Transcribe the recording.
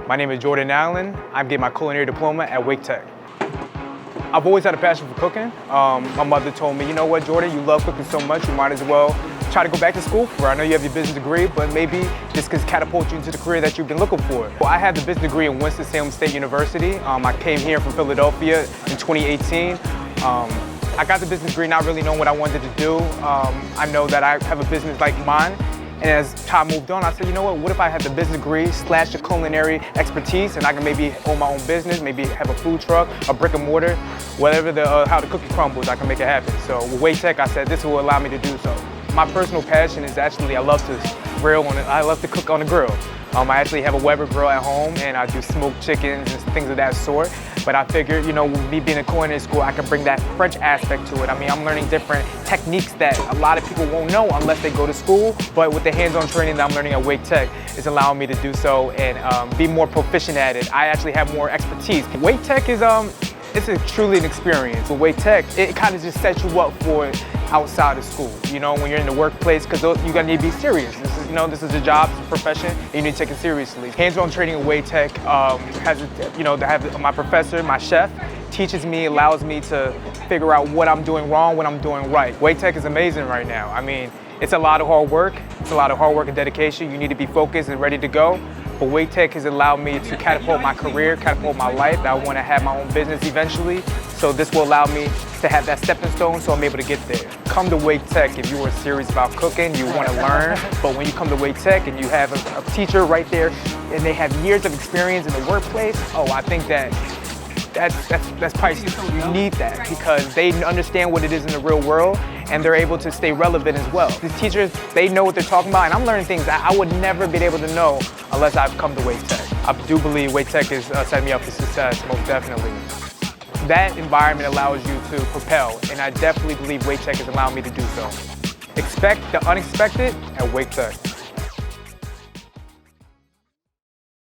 My name is Jordan Allen. I'm getting my culinary diploma at Wake Tech. I've always had a passion for cooking. My mother told me, you know what, Jordan, you love cooking so much, you might as well try to go back to school for it. I know you have your business degree, but maybe this could catapult you into the career that you've been looking for. Well, I have the business degree in Winston-Salem State University. I came here from Philadelphia in 2018. I got the business degree not really knowing what I wanted to do. I know that I have a business like mine. And as time moved on, I said, you know what if I had the business degree / the culinary expertise and I can maybe own my own business, maybe have a food truck, a brick and mortar, whatever how the cookie crumbles, I can make it happen. So with Wake Tech, I said this will allow me to do so. My personal passion is actually I love to grill I love to cook on the grill. I actually have a Weber grill at home and I do smoked chickens and things of that sort. But I figured, me being in culinary school, I can bring that French aspect to it. I mean, I'm learning different techniques that a lot of people won't know unless they go to school. But with the hands-on training that I'm learning at Wake Tech, it's allowing me to do so and be more proficient at it. I actually have more expertise. Wake Tech is it's truly an experience. With Wake Tech, it kind of just sets you up for outside of school, when you're in the workplace, because you're gonna need to be serious. This is a job, it's a profession, and you need to take it seriously. Hands-on training at Wake Tech my professor, my chef, teaches me, allows me to figure out what I'm doing wrong, what I'm doing right. Wake Tech is amazing right now. I mean, it's a lot of hard work. It's a lot of hard work and dedication. You need to be focused and ready to go. But Wake Tech has allowed me to catapult my career, catapult my life. I want to have my own business eventually. So this will allow me to have that stepping stone so I'm able to get there. Come to Wake Tech if you are serious about cooking, you want to learn. But when you come to Wake Tech and you have a teacher right there and they have years of experience in the workplace, I think that's priceless. You need that because they understand what it is in the real world and they're able to stay relevant as well. These teachers, they know what they're talking about and I'm learning things that I would never be able to know unless I've come to Wake Tech. I do believe Wake Tech is setting me up for success, most definitely. That environment allows you to propel and I definitely believe Wake Tech is allowing me to do so. Expect the unexpected at Wake Tech.